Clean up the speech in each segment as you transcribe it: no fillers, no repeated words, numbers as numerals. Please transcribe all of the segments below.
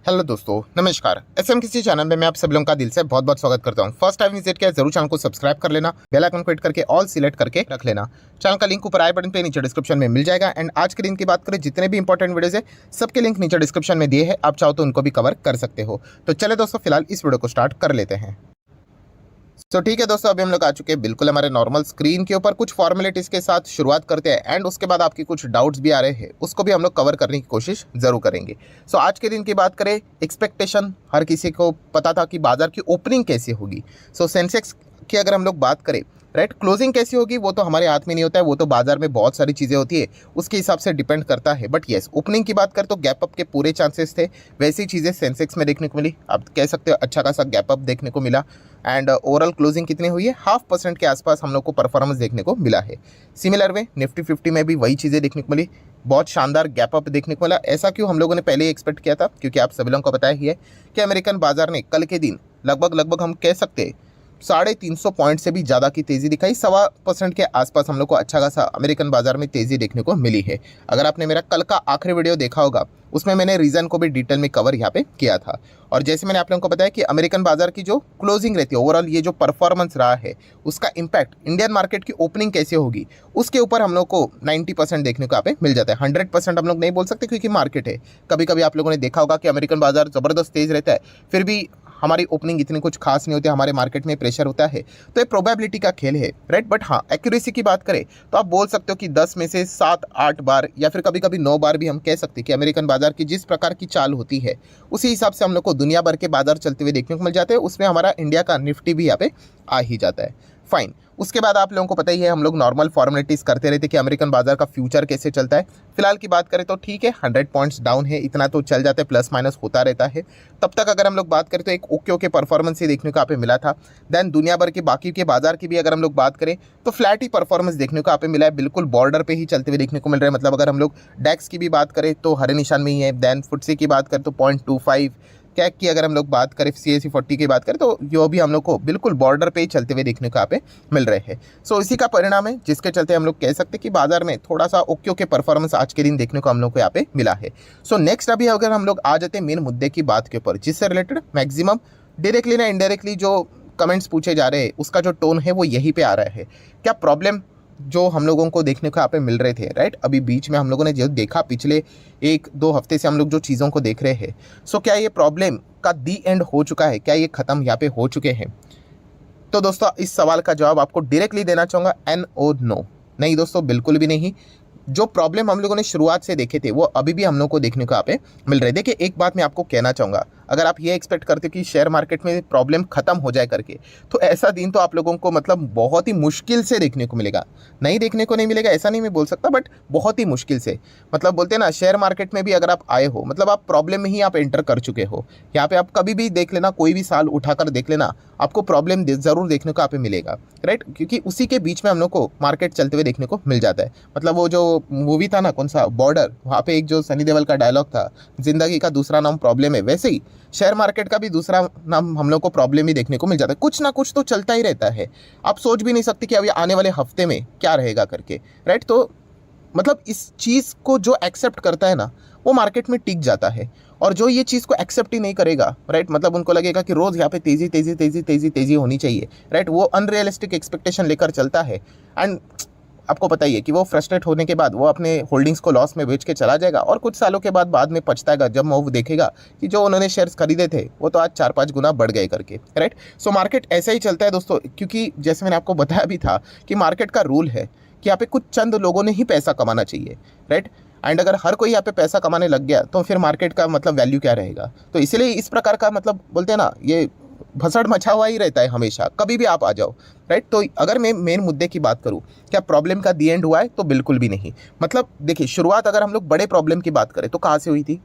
Hello दोस्तों, नमस्कार। SM किसी चैनल में मैं आप सब लोगों का दिल से बहुत बहुत स्वागत करता हूं। फर्स्ट टाइम विजिट किया जरूर चैनल को सब्सक्राइब कर लेना, बेल आइकन को हिट करके ऑल सिलेक्ट करके रख लेना। चैनल का लिंक ऊपर आई बटन पे नीचे डिस्क्रिप्शन में मिल जाएगा। एंड आज के दिन की बात करें, जितने भी इंपॉर्टेंट वीडियोज है सबके लिंक नीचे डिस्क्रिप्शन में दिए हैं, आप चाहो तो उनको भी कवर कर सकते हो। तो चले दोस्तों, फिलहाल इस वीडियो को स्टार्ट कर लेते हैं। तो ठीक है दोस्तों, अभी हम लोग आ चुके हैं बिल्कुल हमारे नॉर्मल स्क्रीन के ऊपर। कुछ फॉर्मेलिटीज़ के साथ शुरुआत करते हैं एंड उसके बाद आपकी कुछ डाउट्स भी आ रहे हैं, उसको भी हम लोग कवर करने की कोशिश ज़रूर करेंगे। सो आज के दिन की बात करें, एक्सपेक्टेशन हर किसी को पता था कि बाजार की ओपनिंग कैसी होगी। सो सेंसेक्स की अगर हम लोग बात करें, राइट, क्लोजिंग कैसी होगी वो तो हमारे हाथ में नहीं होता है, वो तो बाजार में बहुत सारी चीज़ें होती है, उसके हिसाब से डिपेंड करता है। बट येस, ओपनिंग की बात करें तो गैप अप के पूरे चांसेस थे। वैसी चीज़ें सेंसेक्स में देखने को मिली, आप कह सकते हो अच्छा खासा गैप अप देखने को मिला। एंड ओवरऑल क्लोजिंग कितनी हुई है, 0.5% के आसपास हम लोग को परफॉर्मेंस देखने को मिला है। सिमिलर वे निफ्टी 50 में भी वही चीज़ें देखने को मिली, बहुत शानदार गैप अप देखने को मिला। ऐसा क्यों हम लोगों ने पहले ही एक्सपेक्ट किया था, क्योंकि आप सभी लोगों को पता ही है कि अमेरिकन बाजार ने कल के दिन लगभग हम कह सकते हैं 350 पॉइंट से भी ज़्यादा की तेज़ी दिखाई। 1.25% के आसपास हम लोग को अच्छा खासा अमेरिकन बाजार में तेज़ी देखने को मिली है। अगर आपने मेरा कल का आखिरी वीडियो देखा होगा, उसमें मैंने रीज़न को भी डिटेल में कवर यहाँ पे किया था। और जैसे मैंने आप लोगों को बताया कि अमेरिकन बाजार की जो क्लोजिंग रहती है, ओवरऑल ये जो परफॉर्मेंस रहा है, उसका इम्पैक्ट इंडियन मार्केट की ओपनिंग कैसे होगी उसके ऊपर हम लोग को 90% देखने को यहाँ पे मिल जाता है। 100% हम लोग नहीं बोल सकते, क्योंकि मार्केट है। कभी कभी आप लोगों ने देखा होगा कि अमेरिकन बाजार ज़बरदस्त तेज़ रहता है, फिर भी हमारी ओपनिंग इतनी कुछ खास नहीं होती, हमारे मार्केट में प्रेशर होता है। तो ये प्रोबेबिलिटी का खेल है, राइट। बट हाँ, एक्यूरेसी की बात करें तो आप बोल सकते हो कि 10 में से 7-8 बार या फिर कभी कभी 9 बार भी हम कह सकते हैं कि अमेरिकन बाजार की जिस प्रकार की चाल होती है, उसी हिसाब से हम लोग को दुनिया भर के बाजार चलते हुए देखने को मिल जाते हैं। उसमें हमारा इंडिया का निफ्टी भी यहाँ पे आ ही जाता है। फाइन। उसके बाद आप लोगों को पता ही है, हम लोग नॉर्मल फॉर्मेलिटीज़ करते रहते कि अमेरिकन बाजार का फ्यूचर कैसे चलता है। फिलहाल की बात करें तो ठीक है, 100 पॉइंट्स डाउन है, इतना तो चल जाता है, प्लस माइनस होता रहता है। तब तक अगर हम लोग बात करें तो एक ओके परफॉर्मेंस ही देखने को यहाँ पे मिला था। देन दुनिया भर के बाकी के बाजार की भी अगर हम लोग बात करें तो फ्लैट ही परफॉर्मेंस देखने को यहाँ पे मिला है, बिल्कुल बॉर्डर पे ही चलते हुए देखने को मिल रहा है। मतलब अगर हम लोग डैक्स की भी बात करें तो हरे निशान में ही है। देन फुटसी की बात करें तो 0.25, कैक की अगर हम लोग बात करें, CAC 40 की बात करें तो यो भी हम लोग को बिल्कुल बॉर्डर पे ही चलते हुए देखने को यहाँ पे मिल रहे हैं। सो इसी का परिणाम है, जिसके चलते हम लोग कह सकते हैं कि बाजार में थोड़ा सा ओके परफॉर्मेंस आज के दिन देखने को हम लोग को यहाँ पे मिला है। सो नेक्स्ट अभी अगर हम लोग आ जाते हैं मेन मुद्दे की बात के ऊपर, जिससे रिलेटेड मैक्सिमम डायरेक्टली ना इनडायरेक्टली जो कमेंट्स पूछे जा रहे हैं, उसका जो टोन है वो यहीं पे आ रहा है। क्या प्रॉब्लम जो हम लोगों को देखने को यहाँ पे मिल रहे थे, राइट, अभी बीच में हम लोगों ने जो देखा, पिछले 1-2 हफ्ते से हम लोग जो चीज़ों को देख रहे हैं, सो क्या ये प्रॉब्लम का दी एंड हो चुका है, क्या ये ख़त्म यहाँ पे हो चुके हैं? तो दोस्तों, इस सवाल का जवाब आपको डायरेक्टली देना चाहूँगा, एन ओ नो। नहीं दोस्तों, बिल्कुल भी नहीं। जो प्रॉब्लम हम लोगों ने शुरुआत से देखे थे वो अभी भी हम लोग को देखने को यहाँ पे मिल रहे हैं। देखिए, एक बात मैं आपको कहना चाहूँगा, अगर आप ये एक्सपेक्ट करते हो कि शेयर मार्केट में प्रॉब्लम खत्म हो जाए करके, तो ऐसा दिन तो आप लोगों को मतलब बहुत ही मुश्किल से देखने को मिलेगा। नहीं देखने को नहीं मिलेगा ऐसा नहीं मैं बोल सकता, बट बहुत ही मुश्किल से। मतलब बोलते हैं ना, शेयर मार्केट में भी अगर आप आए हो, मतलब आप प्रॉब्लम में ही आप एंटर कर चुके हो। यहाँ पे आप कभी भी देख लेना, कोई भी साल उठाकर देख लेना, आपको प्रॉब्लम ज़रूर देखने को यहाँ पे मिलेगा, राइट। क्योंकि उसी के बीच में हम लोग को मार्केट चलते हुए देखने को मिल जाता है। मतलब वो जो मूवी था ना, कौन सा, बॉर्डर, वहाँ पे एक जो सनी देओल का डायलॉग था, जिंदगी का दूसरा नाम प्रॉब्लम है, वैसे ही शेयर मार्केट का भी दूसरा नाम हम लोग को प्रॉब्लम ही देखने को मिल जाता है। कुछ ना कुछ तो चलता ही रहता है। आप सोच भी नहीं सकते कि अभी आने वाले हफ्ते में क्या रहेगा करके, राइट। तो मतलब इस चीज़ को जो एक्सेप्ट करता है ना, वो मार्केट में टिक जाता है। और जो ये चीज़ को एक्सेप्ट ही नहीं करेगा, राइट, मतलब उनको लगेगा कि रोज़ यहाँ पे तेज़ी तेज़ी तेज़ी तेज़ी तेज़ी होनी चाहिए, राइट, वो अनरियलिस्टिक एक्सपेक्टेशन लेकर चलता है। एंड आपको पता ही है कि वो फ्रस्ट्रेट होने के बाद वो अपने होल्डिंग्स को लॉस में बेच के चला जाएगा, और कुछ सालों के बाद में पछताएगा, जब वो देखेगा कि जो उन्होंने शेयर्स खरीदे थे वो तो आज 4-5 गुना बढ़ गए करके, राइट। सो मार्केट ऐसा ही चलता है दोस्तों, क्योंकि जैसे मैंने आपको बताया भी था कि मार्केट का रूल है कि यहाँ पे कुछ चंद लोगों ने ही पैसा कमाना चाहिए, राइट। एंड अगर हर कोई यहाँ पे पैसा कमाने लग गया तो फिर मार्केट का मतलब वैल्यू क्या रहेगा? तो इसीलिए इस प्रकार का मतलब बोलते हैं ना, ये भसड़ मचा हुआ ही रहता है हमेशा, कभी भी आप आ जाओ, राइट। तो अगर मैं मेन मुद्दे की बात करूं, क्या प्रॉब्लम का दी एंड हुआ है? तो बिल्कुल भी नहीं। मतलब देखिए, शुरुआत अगर हम लोग बड़े प्रॉब्लम की बात करें तो कहाँ से हुई थी?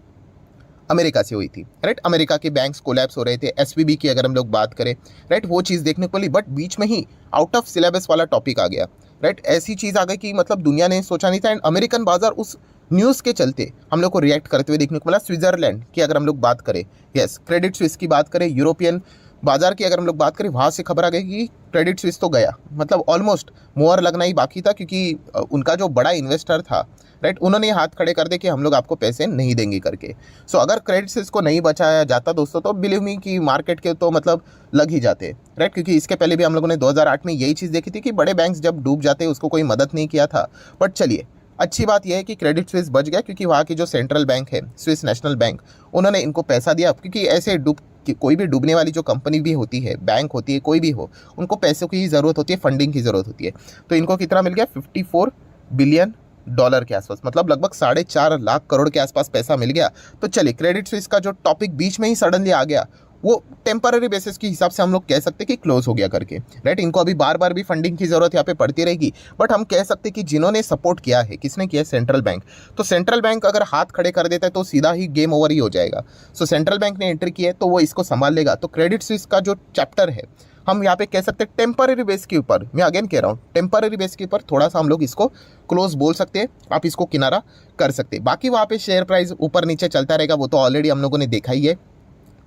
अमेरिका से हुई थी, राइट। अमेरिका के बैंक्स कोलैप्स हो रहे थे, SVB की अगर हम लोग बात करें, राइट, वो चीज़ देखने को मिली। बट बीच में ही आउट ऑफ सिलेबस वाला टॉपिक आ गया, राइट। ऐसी चीज़ आ गई कि मतलब दुनिया ने सोचा नहीं था। एंड अमेरिकन बाजार उस न्यूज़ के चलते हम लोग को रिएक्ट करते हुए देखने को मिला। स्विट्जरलैंड की अगर हम लोग बात करें, यस, क्रेडिट स्विस की बात करें, यूरोपियन बाजार की अगर हम लोग बात करें, वहाँ से खबर आ गई कि क्रेडिट स्विस तो गया, मतलब ऑलमोस्ट मुहर लगना ही बाकी था, क्योंकि उनका जो बड़ा इन्वेस्टर था, राइट, उन्होंने हाथ खड़े कर दे कि हम लोग आपको पैसे नहीं देंगे करके। सो अगर क्रेडिट स्विस को नहीं बचाया जाता दोस्तों, तो बिलीव मी कि मार्केट के तो मतलब लग ही जाते, राइट, क्योंकि इसके पहले भी हम लोगों ने 2008 में यही चीज़ देखी थी कि बड़े बैंक्स जब डूब जाते उसको कोई मदद नहीं किया था। बट चलिए, अच्छी बात यह है कि क्रेडिट स्विस बच गया, क्योंकि वहाँ की जो सेंट्रल बैंक है, स्विस नेशनल बैंक, उन्होंने इनको पैसा दिया, क्योंकि ऐसे कि कोई भी डूबने वाली जो कंपनी भी होती है, बैंक होती है, कोई भी हो, उनको पैसों की ज़रूरत होती है, फंडिंग की ज़रूरत होती है। तो इनको कितना मिल गया, $54 बिलियन के आसपास, मतलब लगभग 4.5 लाख करोड़ के आसपास पैसा मिल गया। तो चलिए, क्रेडिट स्विस का जो टॉपिक बीच में ही सडनली आ गया, वो टेम्पररी बेसिस के हिसाब से हम लोग कह सकते हैं कि क्लोज हो गया करके, राइट। इनको अभी बार बार भी फंडिंग की जरूरत यहाँ पे पड़ती रहेगी, बट हम कह सकते हैं कि जिन्होंने सपोर्ट किया है, किसने किया है, सेंट्रल बैंक। तो सेंट्रल बैंक अगर हाथ खड़े कर देता है तो सीधा ही गेम ओवर ही हो जाएगा। सो सेंट्रल बैंक ने एंट्री की है तो वो इसको संभाल लेगा। तो क्रेडिट स्विस का जो चैप्टर है, हम यहाँ पे कह सकते हैं टेम्पररी बेस के ऊपर, मैं अगेन कह रहा हूँ, टेम्पररी बेस के ऊपर थोड़ा सा हम लोग इसको क्लोज बोल सकते हैं, आप इसको किनारा कर सकते हैं। बाकी वहाँ पे शेयर प्राइस ऊपर नीचे चलता रहेगा, वो तो ऑलरेडी हम लोगों ने देखा ही है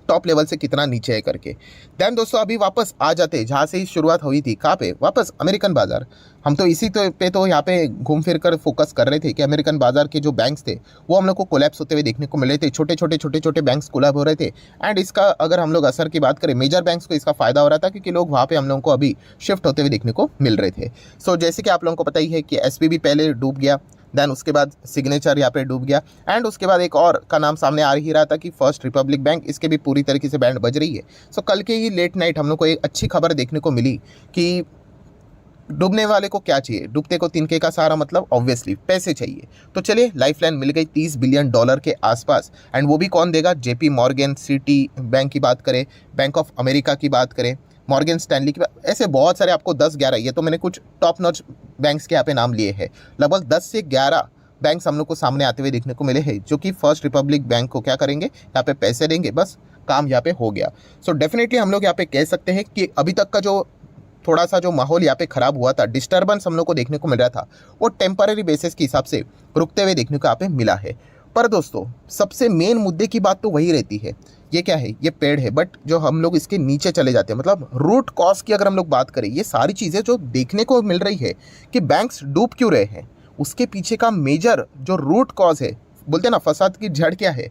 टॉप लेवल से कितना नीचे है करके। देन दोस्तों अभी वापस आ जाते जहाँ से ही शुरुआत हुई थी, कहाँ पे, वापस अमेरिकन बाजार। हम तो इसी तो यहाँ पे घूम फिर कर फोकस कर रहे थे कि अमेरिकन बाजार के जो बैंक्स थे वो हम लोग को कोलैप्स होते हुए देखने को मिले थे, छोटे छोटे बैंक्स कोलैप हो रहे थे। एंड इसका अगर हम लोग असर की बात करें, मेजर बैंक्स को इसका फायदा हो रहा था, क्योंकि लोग वहाँ पे हम लोगों को अभी शिफ्ट होते हुए देखने को मिल रहे थे। सो जैसे कि आप लोगों को पता ही है कि SVB पहले डूब गया, देन उसके बाद सिग्नेचर यहाँ पे डूब गया, एंड उसके बाद एक और का नाम सामने आ ही रहा था कि फर्स्ट रिपब्लिक बैंक, इसके भी पूरी तरीके से बैंड बज रही है। सो कल के ही लेट नाइट हम लोग को एक अच्छी खबर देखने को मिली कि डूबने वाले को क्या चाहिए, डूबते को तिनके का सहारा, मतलब ऑब्वियसली पैसे चाहिए। तो चलिए, लाइफलाइन मिल गई $30 बिलियन के आसपास। एंड वो भी कौन देगा, JP मॉर्गन, सिटी बैंक की बात करें, बैंक ऑफ अमेरिका की बात करें, मॉर्गन स्टैनली की बात, ऐसे बहुत सारे आपको 10-11, ये तो मैंने कुछ टॉप नॉच बैंक्स के यहाँ पे नाम लिए हैं, लगभग 10 से 11 बैंक्स हम लोग को सामने आते हुए देखने को मिले हैं, जो कि फर्स्ट रिपब्लिक बैंक को क्या करेंगे, यहाँ पे पैसे देंगे, बस काम यहाँ पे हो गया। सो डेफिनेटली हम लोग यहाँ पे कह सकते हैं कि अभी तक का जो थोड़ा सा जो माहौल यहाँ पे खराब हुआ था, डिस्टर्बेंस हम लोग को देखने को मिल रहा था, वो टेम्पररी बेसिस के हिसाब से रुकते हुए देखने को यहाँ पे मिला है। पर दोस्तों सबसे मेन मुद्दे की बात तो वही रहती है, ये क्या है, ये पेड़ है, बट जो हम लोग इसके नीचे चले जाते हैं, मतलब रूट कॉज की अगर हम लोग बात करें, ये सारी चीज़ें जो देखने को मिल रही है कि बैंक्स डूब क्यों रहे हैं, उसके पीछे का मेजर जो रूट कॉज है, बोलते हैं ना फसाद की जड़ क्या है,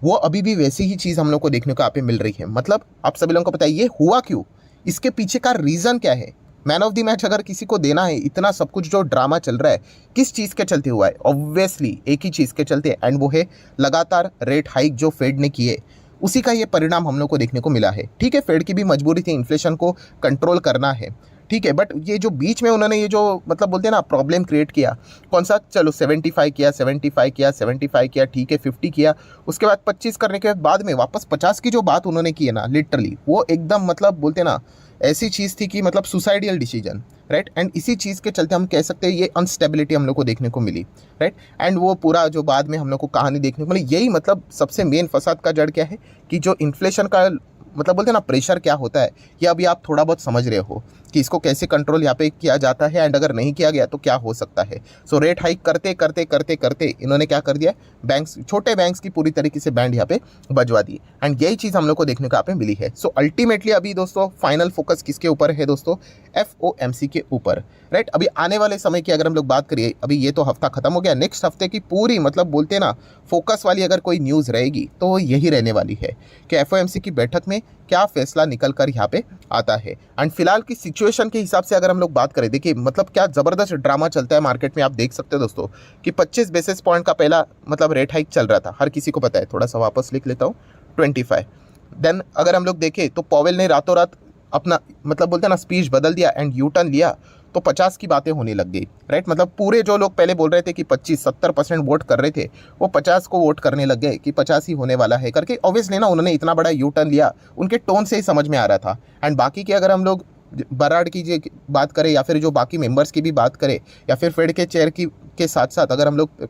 वो अभी भी वैसी ही चीज़ हम लोग को देखने को यहाँ पे मिल रही है। मतलब आप सभी लोगों को पता है ये हुआ क्यों, इसके पीछे का रीज़न क्या है, मैन ऑफ द मैच अगर किसी को देना है, इतना सब कुछ जो ड्रामा चल रहा है किस चीज़ के चलते हुआ है, ऑब्वियसली एक ही चीज़ के चलते, एंड वो है लगातार रेट हाइक जो फेड ने किए, उसी का ये परिणाम हम लोग को देखने को मिला है। ठीक है, फेड की भी मजबूरी थी, इन्फ्लेशन को कंट्रोल करना है, ठीक है, बट ये जो बीच में उन्होंने ये जो मतलब बोलते हैं ना प्रॉब्लम क्रिएट किया, कौन सा, चलो 75 किया, 75 किया, 75 किया, ठीक है, 50 किया, उसके बाद 25 करने के बाद में वापस 50 की जो बात उन्होंने की है ना, लिटरली वो एकदम मतलब बोलते ना ऐसी चीज़ थी कि मतलब सुसाइडियल डिसीजन, राइट। एंड इसी चीज़ के चलते हम कह सकते हैं ये अनस्टेबिलिटी हम लोग को देखने को मिली, राइट। एंड वो पूरा जो बाद में हम लोग को कहानी देखने को मिली, यही मतलब सबसे मेन फसाद का जड़ क्या है कि जो इन्फ्लेशन का मतलब बोलते हैं ना प्रेशर क्या होता है, ये अभी आप थोड़ा बहुत समझ रहे हो कि इसको कैसे कंट्रोल यहाँ पे किया जाता है, एंड अगर नहीं किया गया तो क्या हो सकता है। सो रेट हाइक करते करते करते करते इन्होंने क्या कर दिया, बैंक्स, छोटे बैंक्स की पूरी तरीके से बैंड यहाँ पे बजवा दी, एंड यही चीज़ हम लोग को देखने को यहाँ पे मिली है। सो अल्टीमेटली अभी दोस्तों फाइनल फोकस किसके ऊपर है दोस्तों, FOMC के ऊपर, राइट। अभी आने वाले समय की अगर हम लोग बात करिए, अभी ये तो हफ्ता खत्म हो गया, नेक्स्ट हफ्ते की पूरी मतलब बोलते हैं ना फोकस वाली अगर कोई न्यूज़ रहेगी तो यही रहने वाली है कि FOMC की बैठक में क्या फैसला निकल कर यहाँ पे आता है। एंड फिलहाल की सिचुएशन के हिसाब से अगर हम लोग बात करें, देखिए मतलब क्या ज़बरदस्त ड्रामा चलता है मार्केट में, आप देख सकते हो दोस्तों कि 25 बेसिस पॉइंट का पहला मतलब रेट हाइक चल रहा था, हर किसी को पता है, थोड़ा सा वापस लिख लेता हूँ, 25। देन अगर हम लोग देखें तो पॉवेल ने रातों रात अपना मतलब बोलते हैं ना स्पीच बदल दिया एंड यू टर्न लिया, तो 50 की बातें होने लग गई, राइट। मतलब पूरे जो लोग पहले बोल रहे थे कि 25-70% वोट कर रहे थे, वो 50 को वोट करने लग गए कि 50 ही होने वाला है करके। ऑब्वियसली ना उन्होंने इतना बड़ा यू टर्न लिया, उनके टोन से ही समझ में आ रहा था। एंड बाकी की अगर हम लोग बराड की बात करें या फिर जो बाकी मेंबर्स की भी बात करें या फिर फेड के चेयर की के साथ साथ अगर हम लोग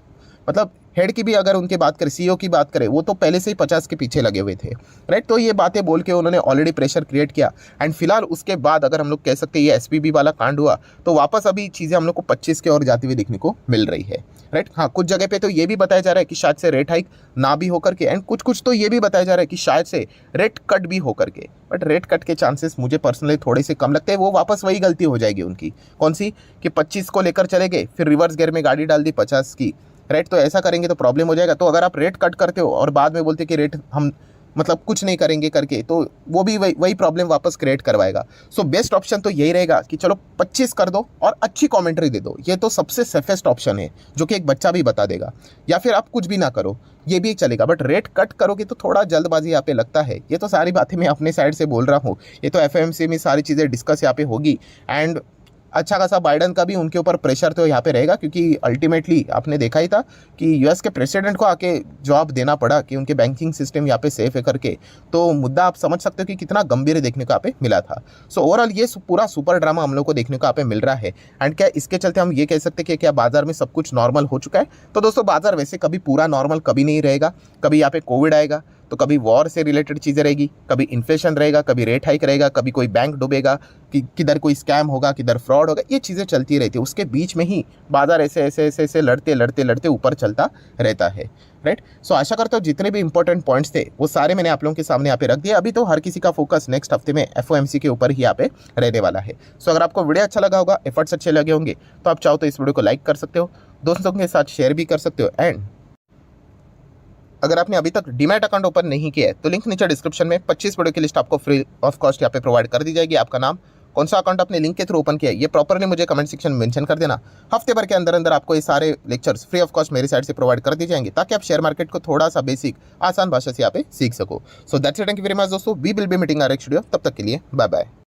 मतलब हेड की भी अगर उनकी बात करें, सीईओ की बात करें, वो तो पहले से ही 50 के पीछे लगे हुए थे, राइट। तो ये बातें बोल के उन्होंने ऑलरेडी प्रेशर क्रिएट किया एंड फिलहाल उसके बाद अगर हम लोग कह सकते हैं ये एसपीबी वाला कांड हुआ तो वापस अभी चीज़ें हम लोग को 25 की ओर जाती हुई देखने को मिल रही है, राइट। हाँ, कुछ जगह पे तो ये भी बताया जा रहा है कि शायद से रेट हाइक ना भी होकर के, एंड कुछ कुछ तो ये भी बताया जा रहा है कि शायद से रेट कट भी होकर के, बट रेट कट के चांसेस मुझे पर्सनली थोड़े से कम लगते हैं। वो वापस वही गलती हो जाएगी उनकी, कौन सी, कि 25 को लेकर चले गए, फिर रिवर्स गियर में गाड़ी डाल दी 50 की, राइट। तो ऐसा करेंगे तो प्रॉब्लम हो जाएगा। तो अगर आप रेट कट करते हो और बाद में बोलते कि रेट हम मतलब कुछ नहीं करेंगे करके, तो वो भी वही प्रॉब्लम वापस क्रिएट करवाएगा। सो बेस्ट ऑप्शन तो यही रहेगा कि चलो 25 कर दो और अच्छी कमेंट्री दे दो, ये तो सबसे सेफेस्ट ऑप्शन है जो कि एक बच्चा भी बता देगा। या फिर आप कुछ भी ना करो, ये भी चलेगा, बट रेट कट करोगे तो थोड़ा जल्दबाजी यहाँ पे लगता है। ये तो सारी बातें मैं अपने साइड से बोल रहा हूँ, ये तो एफएमसी में सारी चीज़ें डिस्कस यहाँ पे होगी। एंड अच्छा खासा बाइडन का भी उनके ऊपर प्रेशर तो यहाँ पे रहेगा, क्योंकि अल्टीमेटली आपने देखा ही था कि यूएस के प्रेसिडेंट को आके जवाब देना पड़ा कि उनके बैंकिंग सिस्टम यहाँ पे सेफ है करके। तो मुद्दा आप समझ सकते हो कि कितना गंभीर देखने को यहाँ पे मिला था। सो ओवरऑल ये पूरा सुपर ड्रामा हम लोग को देखने को यहाँ पे मिल रहा है। एंड क्या इसके चलते हम ये कह सकते हैं कि क्या बाजार में सब कुछ नॉर्मल हो चुका है? तो दोस्तों, बाजार वैसे कभी पूरा नॉर्मल कभी नहीं रहेगा। कभी यहाँ पे कोविड आएगा तो कभी वॉर से रिलेटेड चीज़ें रहेगी, कभी इन्फ्लेशन रहेगा, कभी रेट हाइक रहेगा, कभी कोई बैंक डूबेगा, कि किधर कोई स्कैम होगा, किधर फ्रॉड होगा, ये चीज़ें चलती रहती है। उसके बीच में ही बाजार ऐसे लड़ते लड़ते ऊपर चलता है, राइट। सो आशा करता हूँ जितने भी इंपॉर्टेंट पॉइंट्स थे वो सारे मैंने आप लोगों के सामने यहाँ पे रख दिए। अभी तो हर किसी का फोकस नेक्स्ट हफ्ते में एफओएमसी के ऊपर ही यहाँ पे रहने वाला है। सो अगर आपको वीडियो अच्छा लगा होगा, एफर्ट्स अच्छे लगे होंगे, तो आप चाहो तो इस वीडियो को लाइक कर सकते हो, दोस्तों के साथ शेयर भी कर सकते हो। एंड अगर आपने अभी तक डीमैट अकाउंट ओपन नहीं किया है तो लिंक नीचे डिस्क्रिप्शन में 25 वीडियो की लिस्ट आपको फ्री ऑफ कॉस्ट यहाँ पे प्रोवाइड कर दी जाएगी। आपका नाम, कौन सा अकाउंट आपने लिंक के थ्रू ओपन किया है, ये प्रॉपरली मुझे कमेंट सेक्शन में मेंशन कर देना। हफ्ते भर के अंदर अंदर आपको ये सारे लेक्चर्स फ्री ऑफ कॉस्ट मेरी साइड से प्रोवाइड कर दिए जाएंगे, ताकि आप शेयर मार्केट को थोड़ा सा बेसिक आसान भाषा से यहाँ पे सीख सको। So that's it, thank you very much दोस्तों, we will be meeting our next video. तब तक के लिए बाय बाय।